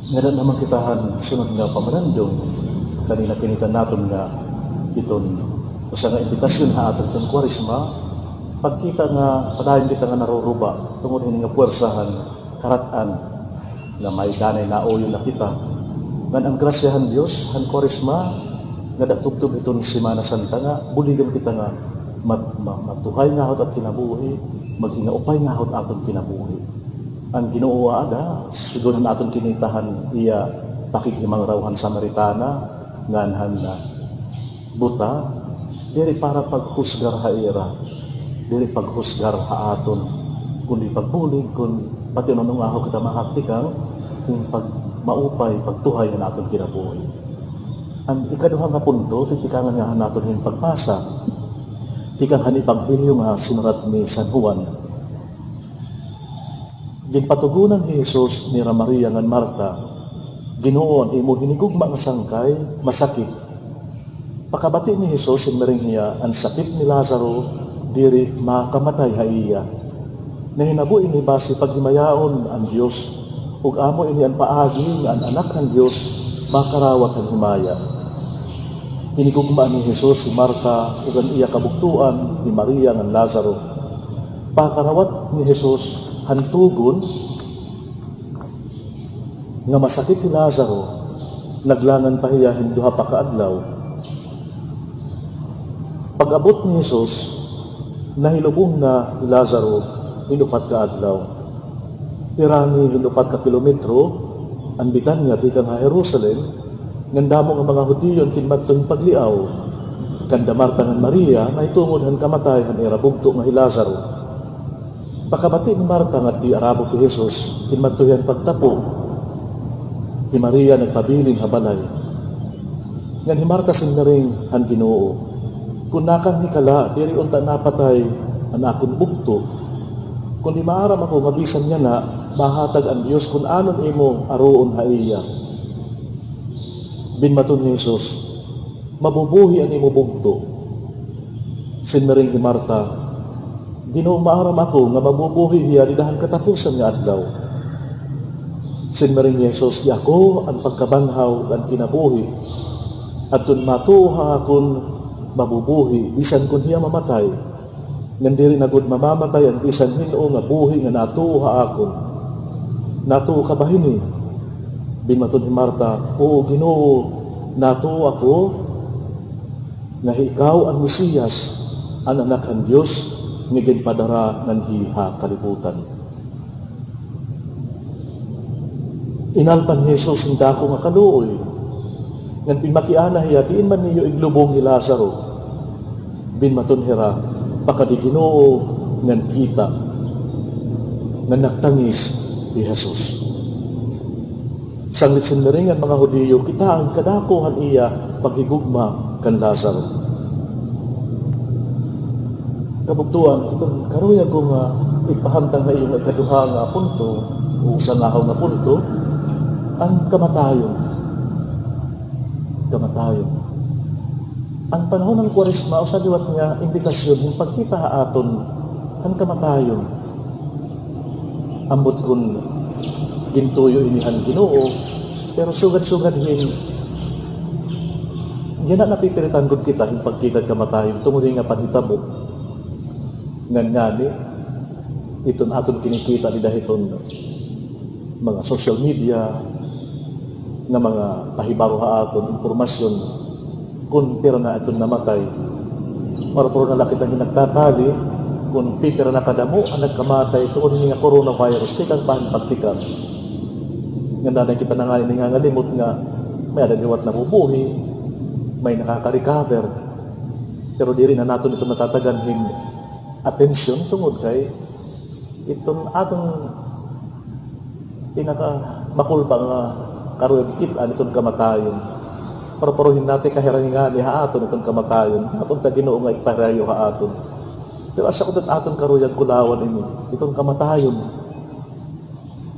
Nga naman kitahan sunod nga pamanandong kanina kinitan natin nga iton usa nga imbitasyon ha aton itong kwarisma pagkita nga padayon kita nga naruruba tungod hini nga puwersahan karatan nga may danay na oyo na kita ngan ang grasyahan Dios han kwarisma nga datubtob iton Semana Santa nga buligan kita nga matuhay nga hot at kinabuhi maghinga upay nga hot aton kinabuhi ang Ginoo ada sugon naton kinitahan iya pakighimanggrawhan Samaritana nganhan na buta diri para paghusgar ha ira diri paghusgar ha aton kundi pagbulig kun pati nung aho kita mahaktikang kung pag maupay pagtuhay na aton kinabuhi ang ikaduha nga punto titikangan nga naton yung pagpasa tikang han ebanghelyo nga sinurat ni San Juan ginpatugunan ni Jesus ni Maria ngan Marta Ginoo imo hinigugma nga sangkay masakit pakabati ni Jesus inmering hiya ang sakit ni Lazaro diri makamatay ha iya nahinabu ini base paghimayaon ang Dios ug amo ini ang paagi nga ang anak ng Dios makarawat ang himaya hinigugma ni Jesus si Marta ug ang iya kabuktuan ni Maria ngan Lazaro pakarawat ni Jesus hantugon nga masakit ni Lazaro naglangan pa hiya duha pa ka adlaw pag-abot ni Jesus nahilubong na ni Lazaro hinupat ka adlaw pirani hinupat ka kilometro ang Betania tikang ha Jerusalem ngandamo nga mga Hudiyon kinmadtong pagliaw kanda Marta ngan Maria mahitungod han kamatay han irabugto nga hi Lazaro pakabati ni Marta nga ti arabog ti Jesus kinmadtuyan pagtapo ni Maria nagpabiling habalay ngan hi Marta sinnaring han Ginoo kun nakan hikala diri unta napatay an akon bugto kun di maaram ako mabisan niya na mahatag ang Dios kun anon imo aroon ha iya binmaton ni Jesus mabubuhi ang imo bugto sinnaring hi Marta Ginoo maaram ako nga mabubuhi hiya di dahan katapusan nga adlaw sinmaring Jesus di ako ang pagkabanhaw ang kinabuhi at tun matuha akon mabubuhi bisan kun hiya mamatay nandiri na gud mamamatay ang bisan hinuo nga buhi nga natuha akon natuo ka ba hini binmaton ni Marta o Ginoo natuo ako nga ikaw ang Mesiyas ang anak ng Dios nga ginpadara ng hiha kalibutan inalpan ni Jesus ang dako nga kaluoy ngan pinmakiana hiya diin man niyo iglubong ni Lazaro binmaton hira pakadi Ginoo ngan kita ngan nagtangis ni Jesus sanglit sinnaringan mga Hudiyo kita ang kadakohan iya paghigugma kan Lazaro kabugtuan itong karuya ko nga ipahantang na iyong ikaduha nga punto o sangahaw nga punto ang kamatayon. Ang panahon ng Kwaresma o sa liwat nga imbitasyon yung pagkita aton ang kamatayon. Ambot kun gintuyo inihan Ginoo pero sugad-sugad hin gina napipiritan gud kita yung pagkita kamatayon tungod nga panhitabo ngani iton aton kinikita di dahiton mga social media nga mga pahibaro ha aton impormasyon kung pira na aton namatay marapuro na lakit ang hinagtatali kung pira na kadamo ang nagkamatay tungod nga coronavirus tikang pahan pagtikang nga nanay kita na nga ngalimot nga may adaliwat na bubuhi may nakaka-recover pero di rin na natin ito natataganhin atensyon tungod kay itong atong pinaka-makulba nga karoy kitaan itong kamatayon. Paruparuhin natin kahirangin ni haaton itong kamatayon. Atong Ginoo nga iparayo haaton. Pero asa ko aton karoy ang kulawan ini itong kamatayon.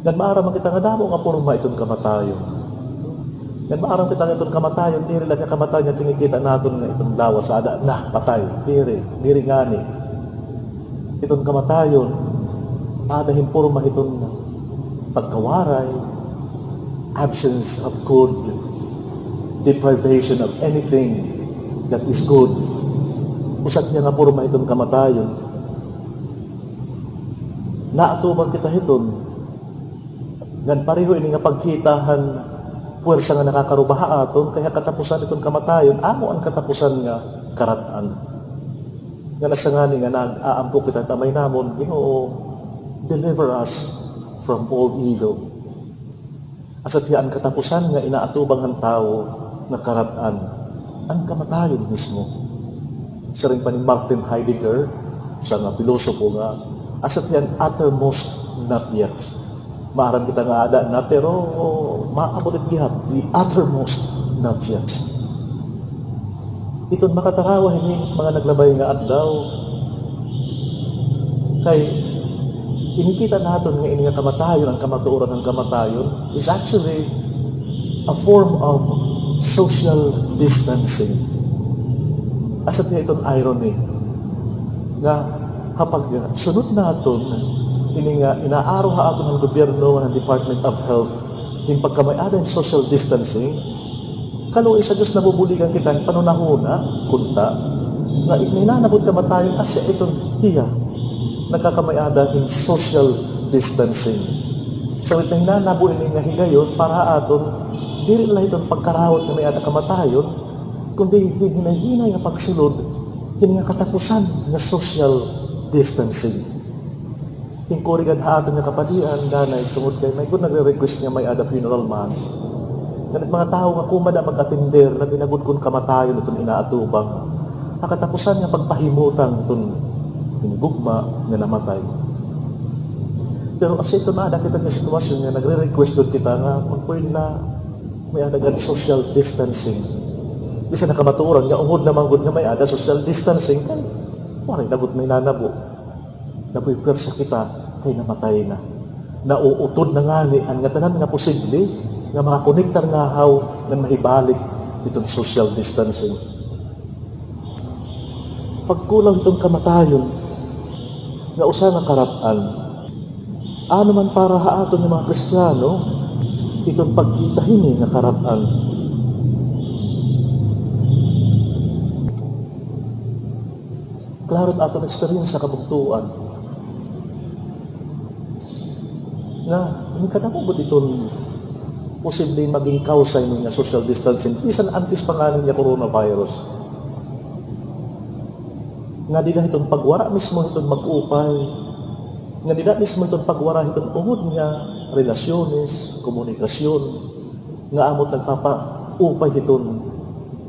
Ngan maaram kita nga damo nga porma itong kamatayon. Ngan maaram kita nga itong kamatayon diri lang nga kamatayon nga kinikita naton nga itong lawas ada na patay diri ngani. Itong kamatayon ada himpurma itong pagkawaray absence of good, deprivation of anything that is good. Usat niya nga puro mahiton kamatayon. Naatuban kita hiton. Ngan pareho ini nga pagkitahan puwersa nga nakakarubaha aton, kaya katapusan iton kamatayon, amo ang katapusan nga karatan. Nga nasangani nga nag-aampo kita tamay namon, Ginoo, deliver us from all evil. Asat ang katapusan nga inaatubang ang tao na karatan, ang kamatayon mismo. Sa rin pa ni Martin Heidegger, sa nga pilosopo nga, asat yan uttermost not yet. Maaram kita nga ada na, pero maabot at gihap, the uttermost not yet. Ito'n makatarawa, hindi mga naglabay nga adlaw. Kay kinikita natin nga ini nga kamatayon, ang kamatuoran ng kamatayon, is actually a form of social distancing. Asat niya itong irony nga kapag sunod natin, ini nga inaaraw ha ato ng gobyerno ng Department of Health yung pagkamay-ada ng social distancing, kalo isa Diyos nabubuligan kita ng panunahuna, kunta, nga ininanabot kamatayon kasi itong hiya nagkakamay-ada ng social distancing. So ito hinanabo ini nga higayon para aton dili lang itong pagkarawat na may ada kamatayon, kundi hinay-hinay nga pagsulod kini nga katapusan nga social distancing. Tingkurigan ha aton nga kapadian ganay tungod kay may good nagre-request nga may ada funeral mass. Ganit mga tao nga kumada mag-atender na binagod kun kamatayon itong inaatubang. Nakatapusan nga pagpahimutang itong hinibugma nga namatay. Pero kasi ito na ada kita nga sitwasyon nga nagre-request doon kita nga kung pwede na may ada nga social distancing. Bisa nakamatuoran nga ungod naman good nga may ada social distancing kay waray nagot may nanabo. Napuy-prepare sa kita kay namatay na. Nauutod na nga ni ang nga tanan nga posible nga makakonektar nga haw nga mahibalik itong social distancing. Pagkulang itong kamatayon nga usa nga karatan, ano man para haaton ng mga Kristiyano, itong pagkita hini nga karatan. Klaro aton experience sa kabugtuan. Nga, hindi ka nakubot itong posibleng maging kausa niya social distancing. Bisan antis pangalan niya coronavirus. Nga di na itong pagwara mismo itong mag-upay. Nga di na mismo itong pagwara itong ungod niya, relasyones, komunikasyon. Nga amot nagpapa-upay itong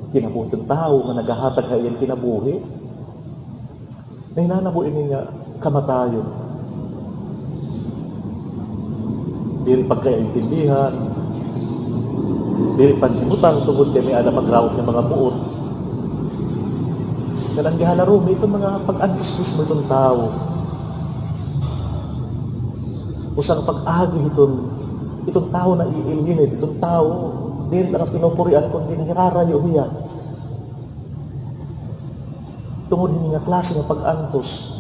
kinabuhi itong tao nga naghahatag hayan kinabuhi. Na hinanabo ini nga kamatayon. Dili pagkaintindihan, dili panghimutang tungod kay may ada pagrawat ng mga buot. Kanang gihalaro may itong mga pag-antos mismo itong tao. Usang pag-agi itong tao na i-eliminate, itong tao, dili lang ang pinupurian kundi nahirarayo hiya. Tungod hindi nga klase ng pag-antos.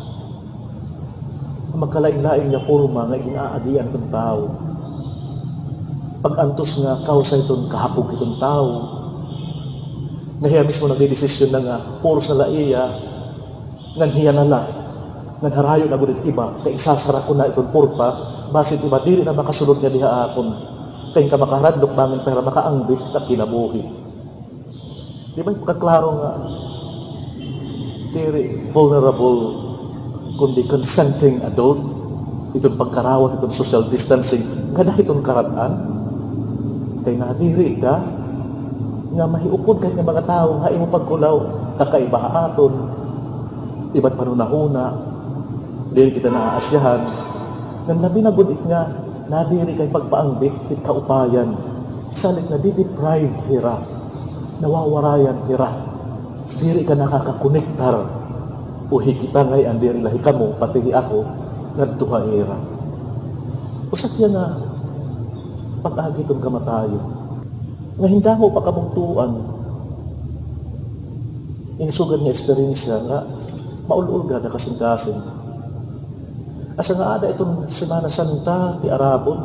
Magkalain-lain nga forma nga ginaagian itong tao. Pag-antos nga kausa itong kahapog itong tao. Nahiya mismo nagdidesisyon na nga puro sa laiya, ngan hiya na lang, ngan harayo na gunit iba, kaya isasara ko na itong purpa, basit iba, dili na makasulod niya diha akon. Kaya ka makaradlok bangin pera makaangbit at kinabuhi. Di ba kaklaro nga, very vulnerable, kundi consenting adult, itong pagkarawat, itong social distancing, nga dahil itong karatan, kaya nadiri ka, nga mahiupod kahit ng mga tao, hain mo pagkulaw, kakaiba aton, iba't panunahuna, dili kita naaasyahan, nang labi na gunit nga, nadiri kay pagpaangbit, hit kaupayan, salit na di-deprived hira, nawawarayan hira, diri ka nakakakonektar, o hikita ngay ang diri lahi kamo, pati ako, nagtuha hira. Usat yan na, pag-agi itong kamatayo, nga hindi mo pa kabungtuan, inisugad niya experience nga, maululga na kasing-kasing. Asa nga ada itong Semana Santa, ti Arabon,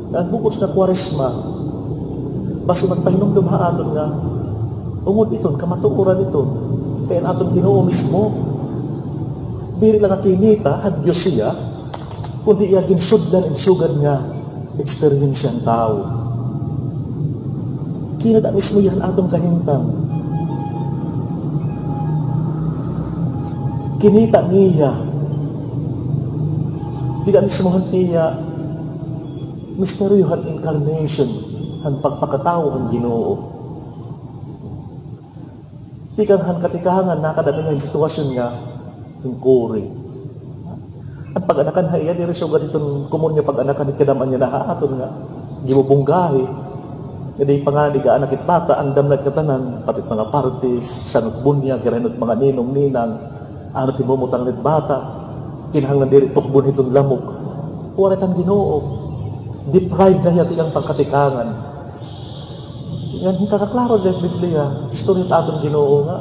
na bukos na Kwaresma, Basta magpahinumdum ha aton nga, ungod iton, kamatuoran iton, kaya aton Ginoo mismo, diri lang nga kinita, had Diyos siya, kundi iya ginsudlan ang sugad nga experience ang tao. Kinada mismo yan aton kahintang. Kinita niya, di na mismo niya, misteryohan incarnation, ang pagpakatao ang Ginoo. Di kang katikahangan, nakadami nga yung sitwasyon nga, yung kuri. Ang pag-anakan ha iya, di rin sugad itong kumun niya pag-anakan, ikadaman niya na haaton nga, gimubunggahi, hindi pa nga di ka anakit bata, andam na katanan, patit mga parties, sanot bunya, kiranot mga ninong-ninang, ano timumutang nit bata, kinahanglan diri tukbon itong lamok. Warit ang Ginoo, deprived na yan ang pagkatikangan. Yan, hintakaklaro ng Biblia, story aton Ginoo nga,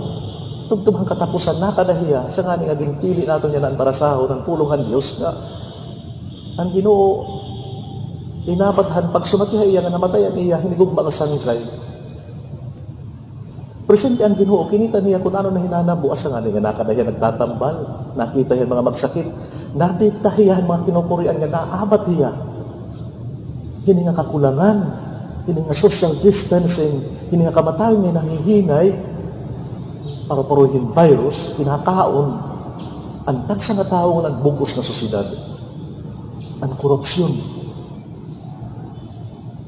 tugtubang katapusan na kadahiya, siya nga nga ginpili natin yan ang parasaho ng pulungan Diyos nga. Ang Ginoo, inabadhan, pag sumatiha iya nga namatayan iya, hinigugma nga sangkay. Presente ang Ginoo, kinita niya kung ano na hinanabo, asa nga nga nakadahiya nagtatambal, nakita yan mga magsakit, nakita hiya mga kinupurian nga naabat hiya. Hini nga kakulangan, hini nga social distancing, hini nga kamatayon niya nahihinay, para paruhin virus, kinakaon, ang tagsa nga tao ng bugos na sosyedad, ang korupsyon.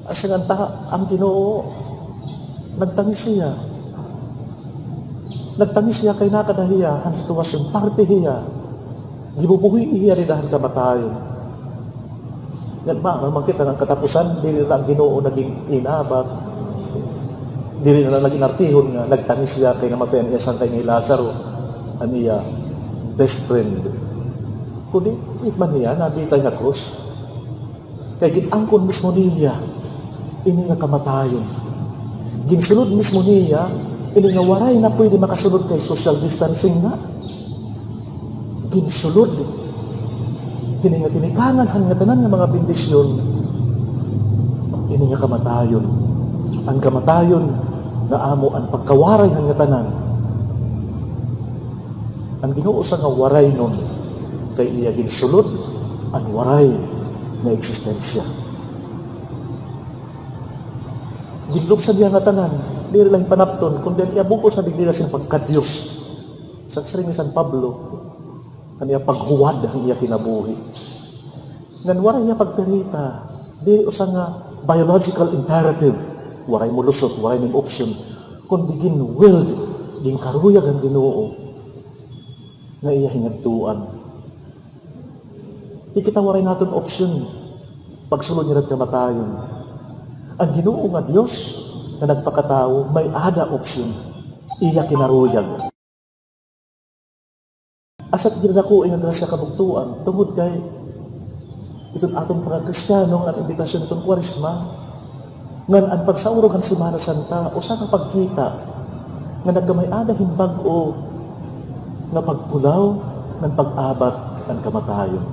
Asa nga ang Ginoo, nagtangis siya. Nagtangis siya kay nakadahiya, ang sitwasyon, parte hiya. Gibubuhi niya rin ang kamatayon. Yan makita ng katapusan, dili na ang Ginoo naging inabat, dili na naging artihon nga, nagtangis siya kay namatayan niya sang kay ni Lazaro, ang iya best friend. Kundi, itman niya, nabitay nga krus. Kay ginangkon mismo niya, ini nga kamatayon. Ginsulod mismo niya, ini nga waray na pwede makasunod kay social distancing na. Ginsulod. Ini nga tinikanan, nga tanan nga mga bendisyon. Ini nga kamatayon. Ang kamatayon na amo ang pagkawaray nga tanan. Ang Ginoo sa nga waray nun, kay iya ginsulod, ang waray na eksistensya. Ginlubsan diya nga tanan, dili lang panapton, kundi iya bukos na digdi na siyang pagkadyos. Sa siring ni San Pablo, kaniya paghuwad ang iya kinabuhi. Ngan waray niya pagperita, dili usa nga biological imperative, waray mo lusot, waray ning option, kundi gin-willed, gin-karuyag ang Ginoo, na iya hinagtuan. Di kita waray natin option, pagsulod niya kamatayon. Ang Ginoo nga Diyos na nagpakatao, may ada option. Iya kinaruyag. Asat ginako nga grasya kabugtuan, tungod kay itong atong mga Kristiyano, ang invitasyon itong Kwaresma, ngan ang pagsaurog ang Semana Santa, usa ka pagkita, nga nagkamay ada himbag-o, nga pagpulaw, ng pag-abat, ng kamatayon.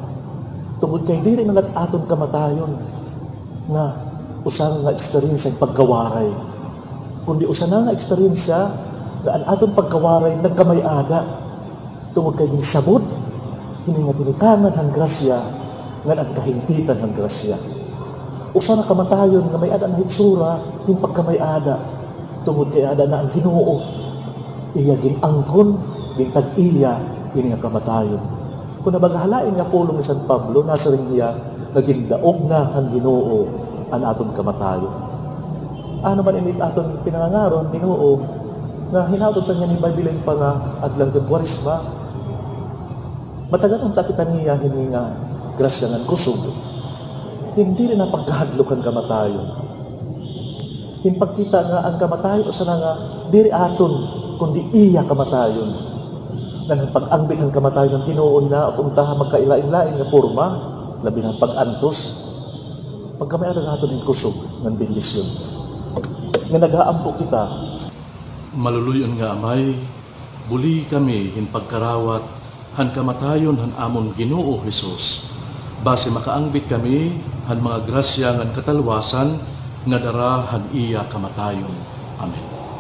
Tungod kay diri na aton kamatayon, nga usang nga experience ang pagkawaray. Kundi usa na nga experience nga ang atong pagkawaray nagkamay ada. Tungod kay ginsabot, hini nga tinikanan ang grasya, nga ang kahimpitan ang grasya. Usa na kamatayon nga may ada na hitsura, yung pagkamay ada. Tungod kay ada na ang Ginoo. Iya ginangkon, gintag-iya, hini nga kamatayon. Kung nabagahalain nga pulong ni San Pablo, nasa ring niya, nagindaog na ang Ginoo, ang aton kamatayon. Ano man init aton pinangangaron, Ginoo, na hinautod niya ni Bible pa nga adlang ng Kwaresma, matagal ang takitan niya hini nga grasya ng kusog. Hindi rin ang pagkahadlok ang kamatayon. Himpagkita nga ang kamatayon o sana nga diri aton, kundi iya kamatayon. Nang pag-angbit ang kamatayon ng Ginoo na at untaha magkailain-lain nga porma, labi ng pag-antos, pagkamayaran natin yung kusog ng bendisyon. Nga nag-aampo kita, maluluyon nga amay, buli kami hin pagkarawat, han kamatayon han amon Ginoo Hesus. Base makaangbit kami, han mga grasya ngan katalwasan, nga dara han iya kamatayon. Amen.